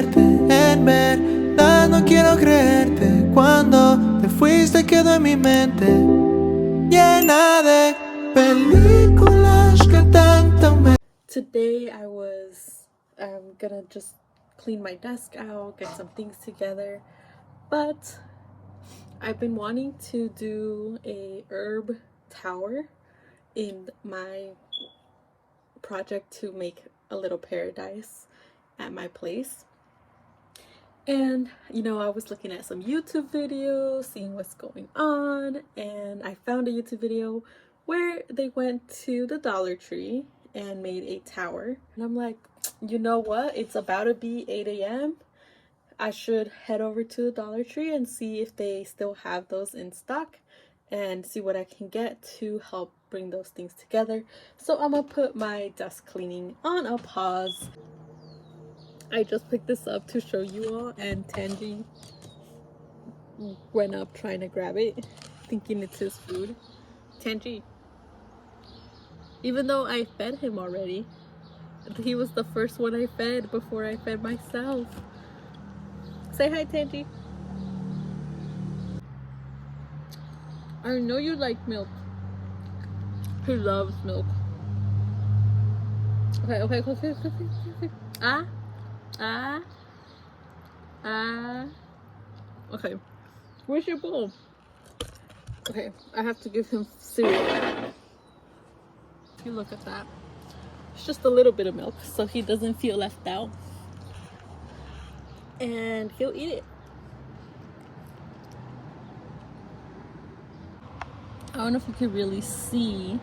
verte, en verdad no quiero creerte. Cuando te fuiste quedó en mi mente llena de películas que tanto me... Today I was gonna just clean my desk out, get some things together, but I've been wanting to do a herb tower in my project to make a little paradise at my place. And I was looking at some YouTube videos, seeing what's going on, and I found a YouTube video where they went to the Dollar Tree and made a tower. And I'm like, you know what? It's about to be 8 a.m. I should head over to the Dollar Tree and see if they still have those in stock and see what I can get to help bring those things together. So I'm gonna put my desk cleaning on a pause. I just picked this up to show you all, and Tanji went up trying to grab it, thinking it's his food. Tanji, even though I fed him already, he was the first one I fed before I fed myself. Say hi, Tanji. I know you like milk. He loves milk. Okay. Okay. Where's your bowl? Okay, I have to give him cereal. If you look at that, it's just a little bit of milk so he doesn't feel left out. And he'll eat it. I don't know if you can really see,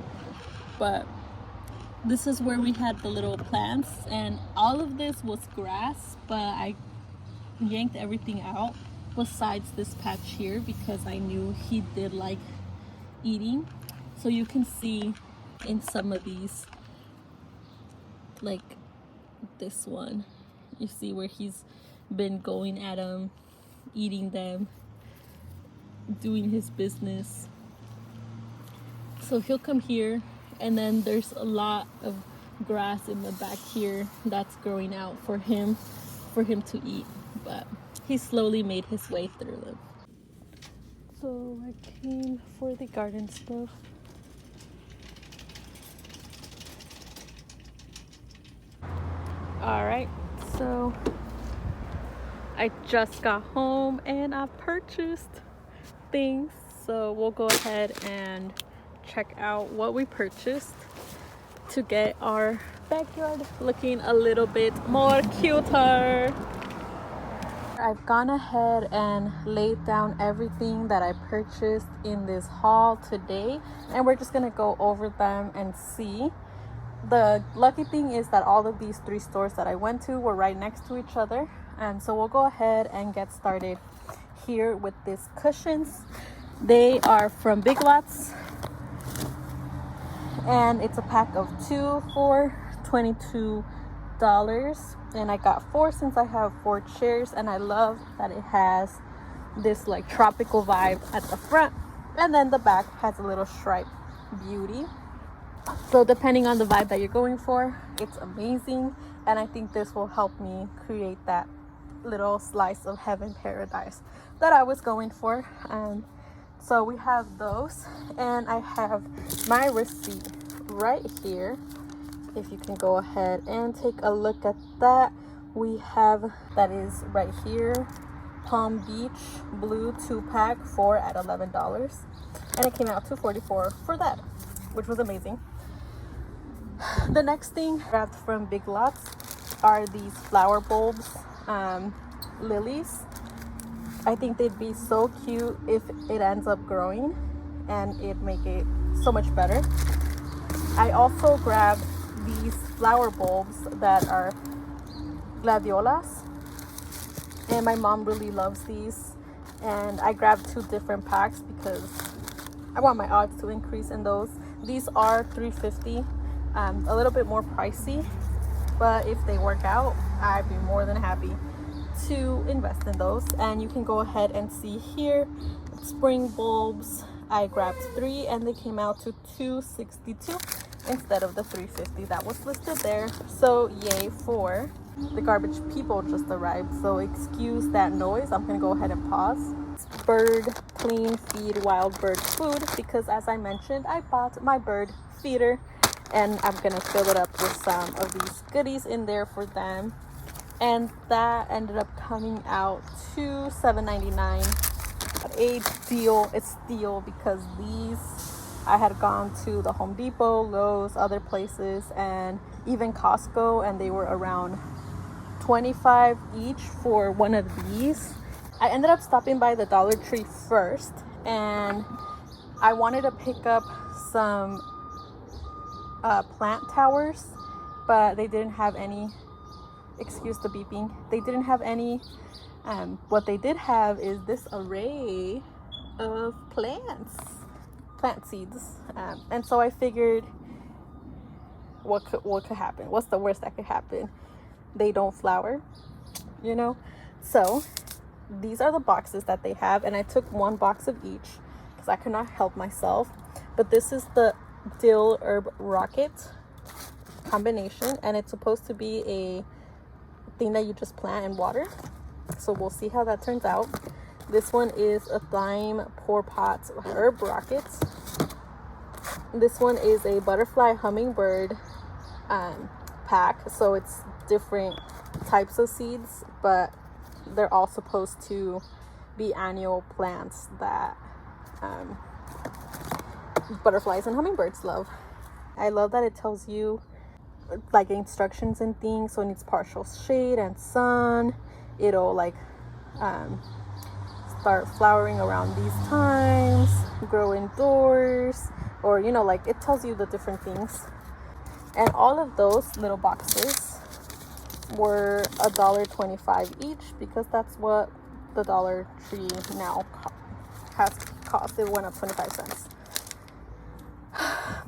but this is where we had the little plants, and all of this was grass, but I yanked everything out besides this patch here because I knew he did like eating. So you can see in some of these, like this one, you see where he's been going at them, eating them, doing his business. So he'll come here, and then there's a lot of grass in the back here that's growing out for him to eat, but he slowly made his way through them. So I came for the garden stuff. All right, so I just got home and I purchased things, so we'll go ahead and check out what we purchased to get our backyard looking a little bit more cuter. I've gone ahead and laid down everything that I purchased in this haul today, and we're just gonna go over them and see. The lucky thing is that all of these 3 stores that I went to were right next to each other, and so we'll go ahead and get started here with these cushions. They are from Big Lots, and it's a pack of 2 for $22, and I got 4 since I have 4 chairs, and I love that it has this like tropical vibe at the front, and then the back has a little stripe beauty. So depending on the vibe that you're going for, it's amazing, and I think this will help me create that little slice of heaven paradise that I was going for. So we have those, and I have my receipt right here. If you can go ahead and take a look at that, we have, that is right here, Palm Beach Blue 2-pack, 4 at $11, and it came out to $44 for that, which was amazing. The next thing I grabbed from Big Lots are these flower bulbs, lilies. I think they'd be so cute if it ends up growing, and it'd make it so much better. I also grabbed these flower bulbs that are gladiolas, and my mom really loves these, and I grabbed 2 different packs because I want my odds to increase in those. These are $3.50, a little bit more pricey, but if they work out, I'd be more than happy to invest in those. And you can go ahead and see here, spring bulbs, I grabbed 3 and they came out to $2.62 instead of the $3.50 that was listed there. So yay for The garbage people just arrived, so excuse that noise. I'm gonna go ahead and pause. Bird clean feed wild bird food, because as I mentioned, I bought my bird feeder and I'm gonna fill it up with some of these goodies in there for them. And that ended up coming out to $7.99. A deal. It's deal because these, I had gone to the Home Depot, Lowe's, other places, and even Costco, and they were around $25 each for one of these. I ended up stopping by the Dollar Tree first, and I wanted to pick up some plant towers, but they didn't have any. Excuse the beeping. They didn't have any. What they did have is this array of plant seeds, and so I figured, what could happen? What's the worst that could happen? They don't flower, you know. So these are the boxes that they have, and I took one box of each because I could not help myself. But this is the dill herb rocket combination, and it's supposed to be a thing that you just plant and water, so we'll see how that turns out. This one is a thyme pour pot herb rocket. This one is a butterfly hummingbird pack, so it's different types of seeds, but they're all supposed to be annual plants that butterflies and hummingbirds love. I love that it tells you like instructions and things. So it needs partial shade and sun. It'll like start flowering around these times, grow indoors, or you know, like it tells you the different things. And all of those little boxes were $1.25 each, because that's what the Dollar Tree now has cost. It went up 25 cents.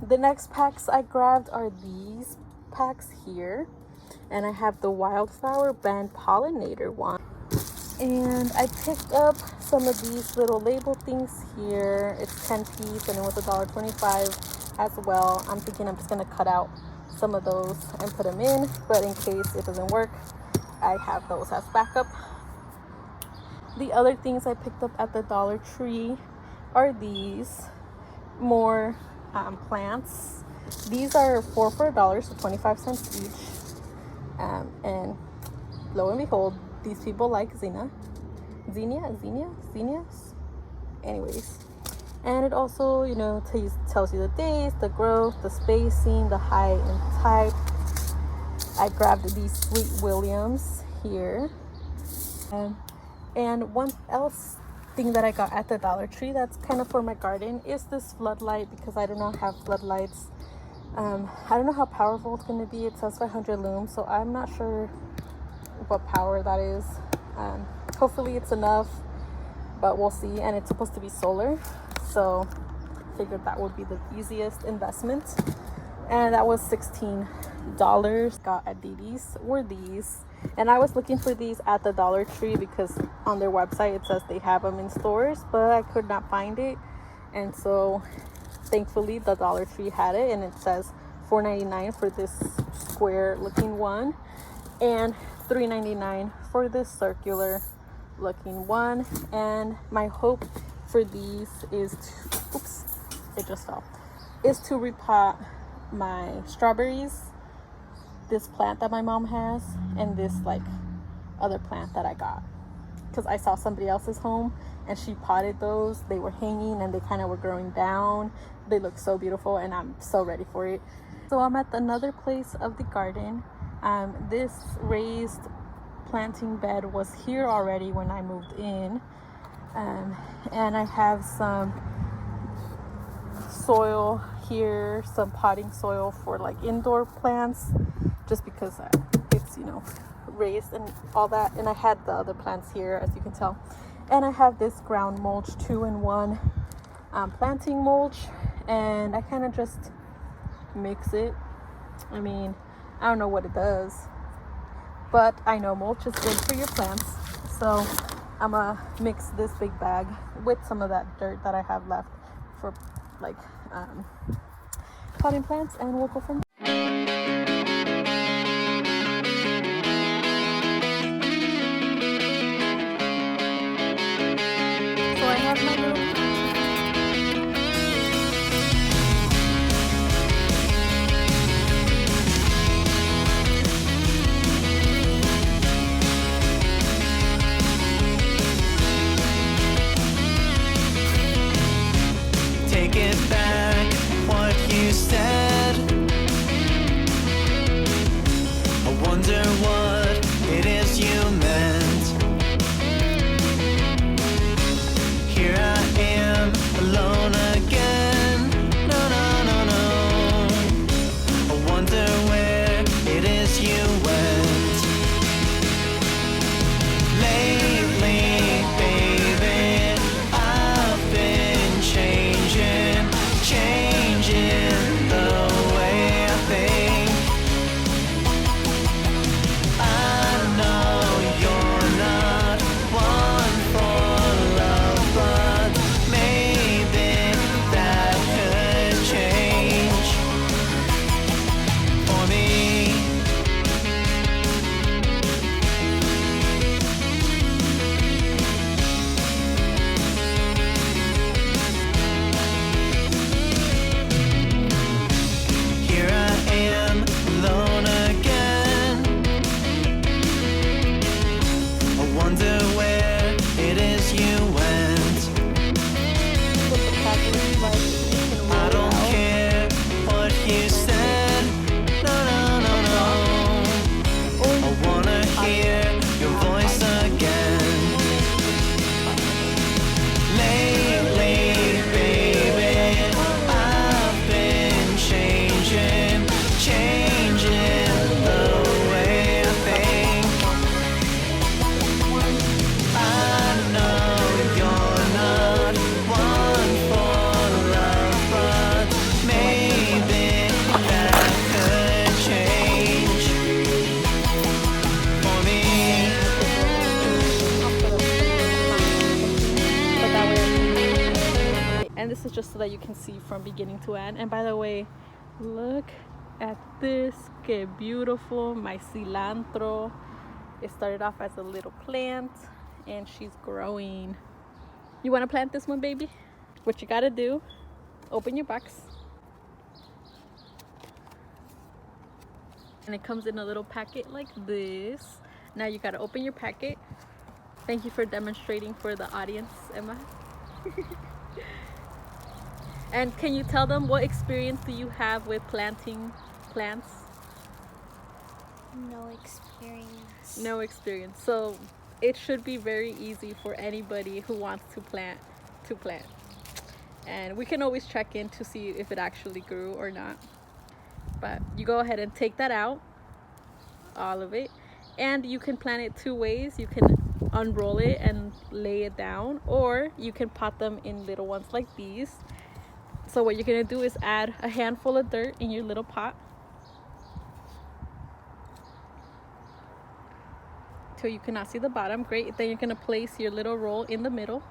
The next packs I grabbed are these packs here, and I have the wildflower band pollinator one, and I picked up some of these little label things here. It's 10 piece and it was $1.25 as well. I'm thinking I'm just gonna cut out some of those and put them in, but in case it doesn't work, I have those as backup. The other things I picked up at the Dollar Tree are these more plants. These are 4 for $1, so 25 cents each. And lo and behold, these people like zinnias. Anyways, and it also, you know, tells you the days, the growth, the spacing, the height and type. I grabbed these Sweet Williams here. And one else thing that I got at the Dollar Tree that's kind of for my garden is this floodlight, because I do not have floodlights. I don't know how powerful it's going to be. It says 500 looms, so I'm not sure what power that is. Hopefully it's enough, but we'll see. And it's supposed to be solar, so I figured that would be the easiest investment. And that was $16. Got at Didi's were these, and I was looking for these at the Dollar Tree because on their website it says they have them in stores, but I could not find it. And so thankfully the Dollar Tree had it, and it says $4.99 for this square looking one and $3.99 for this circular looking one. And my hope for these is to, oops, it just fell, is to repot my strawberries, this plant that my mom has, and this like other plant that I got, because I saw somebody else's home and she potted those. They were hanging and they kind of were growing down. They look so beautiful, and I'm so ready for it. So I'm at another place of the garden. This raised planting bed was here already when I moved in, and I have some soil here, some potting soil for like indoor plants, just because it's, you know, raised and all that. And I had the other plants here, as you can tell. And I have this ground mulch 2-in-1 planting mulch, and I kind of just mix it. I mean, I don't know what it does, but I know mulch is good for your plants, so I'm gonna mix this big bag with some of that dirt that I have left for like potting plants, and we'll go from there. have my little take it back, what you said. I wonder what it is you meant. Here I am, alone again. No, no, no, no. I wonder where it is you went. Lately, baby, I've been changing the way I think. I know you're not one for love, but maybe that could change for me. Here I am, alone again. I wonder where it is you went. with the package, like you can roll I it don't out. care what you said. No, no, no, no. Or I you can wanna cut it hear your out voice like again. Lately, baby, I've been changing the way I think. I know you're not one for love, but maybe that could change for me. but that way. And this is just so that you can see from beginning to end. And by the way, look at this, que beautiful. My cilantro. It started off as a little plant and she's growing. You want to plant this one, baby? What you gotta do, open your box. And it comes in a little packet like this. Now you gotta open your packet. Thank you for demonstrating for the audience, Emma. And can you tell them what experience do you have with planting plants? No experience. No experience. So it should be very easy for anybody who wants to plant. And we can always check in to see if it actually grew or not. But you go ahead and take that out, all of it. And you can plant it two ways. You can unroll it and lay it down, or you can pot them in little ones like these. So what you're gonna do is add a handful of dirt in your little pot till you cannot see the bottom. Great. Then you're gonna place your little roll in the middle,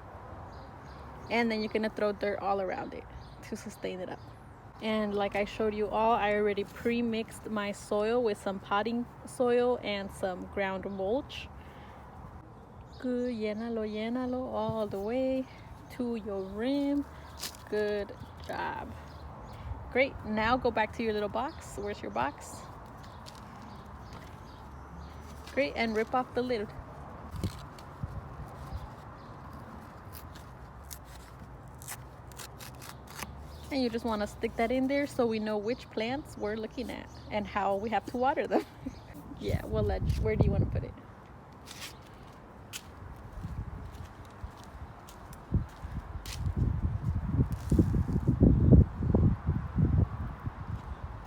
and then you're gonna throw dirt all around it to sustain it up. And like I showed you all, I already pre-mixed my soil with some potting soil and some ground mulch. Good. Llénalo all the way to your rim. Good job. Great. Now go back to your little box. Where's your box? Great. And rip off the lid. And you just want to stick that in there so we know which plants we're looking at and how we have to water them. Yeah, what ledge? Where do you want to put it?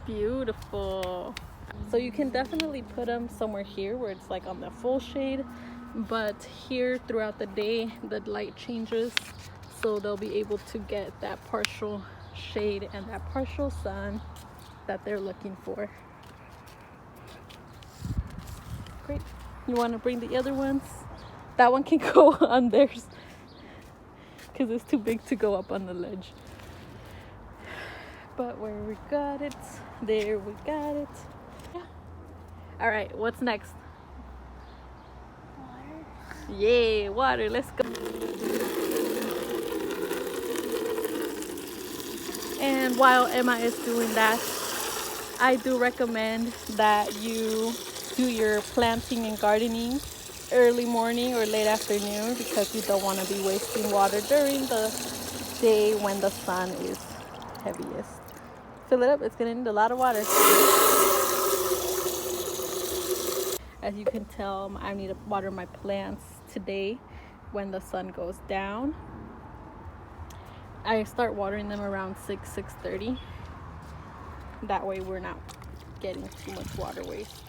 Beautiful. So you can definitely put them somewhere here where it's like on the full shade, but here throughout the day the light changes, so they'll be able to get that partial shade and that partial sun that they're looking for. Great. You want to bring the other ones? That one can go on theirs because it's too big to go up on the ledge. But where we got it, there we got it. Yeah. All right, what's next? Water. Yay, water, let's go. And while Emma is doing that, I do recommend that you do your planting and gardening early morning or late afternoon, because you don't want to be wasting water during the day when the sun is heaviest. Fill it up, it's gonna need a lot of water. As you can tell, I need to water my plants today when the sun goes down. I start watering them around 6:30. That way we're not getting too much water waste.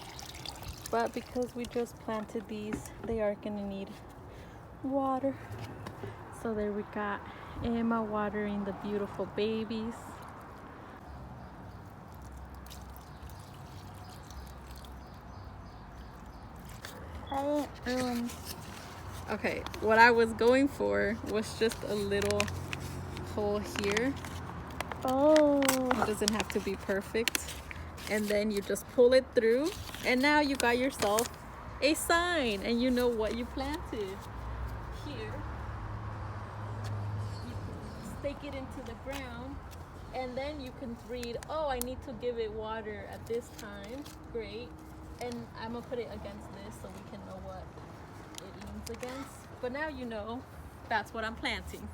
But because we just planted these, they are gonna need water. So there we got Emma watering the beautiful babies. I didn't Okay, what I was going for was just a little hole here. Oh. It doesn't have to be perfect. And then you just pull it through, and now you got yourself a sign, and you know what you planted. Here, you stake it into the ground, and then you can read, oh, I need to give it water at this time. Great. And I'm gonna put it against this so we can know what it leans against. But now you know that's what I'm planting.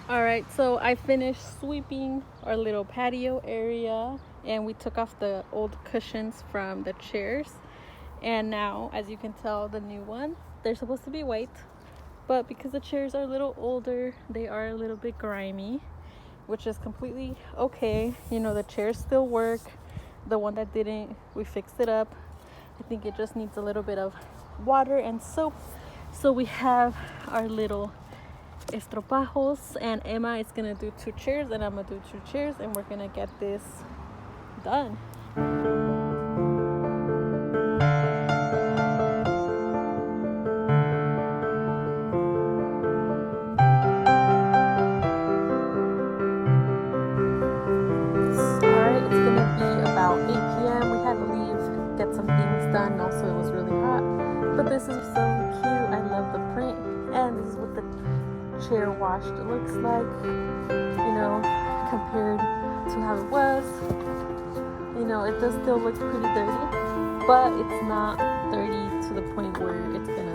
All right, so I finished sweeping our little patio area, and we took off the old cushions from the chairs. And now, as you can tell, the new one, they're supposed to be white, but because the chairs are a little older, they are a little bit grimy, which is completely okay. You know, the chairs still work. The one that didn't, we fixed it up. I think it just needs a little bit of water and soap. So we have our little estropajos, and Emma is gonna do 2 chairs, and I'm gonna do 2 chairs, and we're gonna get this done. Alright, it's gonna be about 8 p.m. We had to leave, get some things done. Also, it was really hot, but this is so cute. I love the print, and this is what the chair washed looks like, you know, compared to how it was. You know, it does still look pretty dirty, but it's not dirty to the point where it's gonna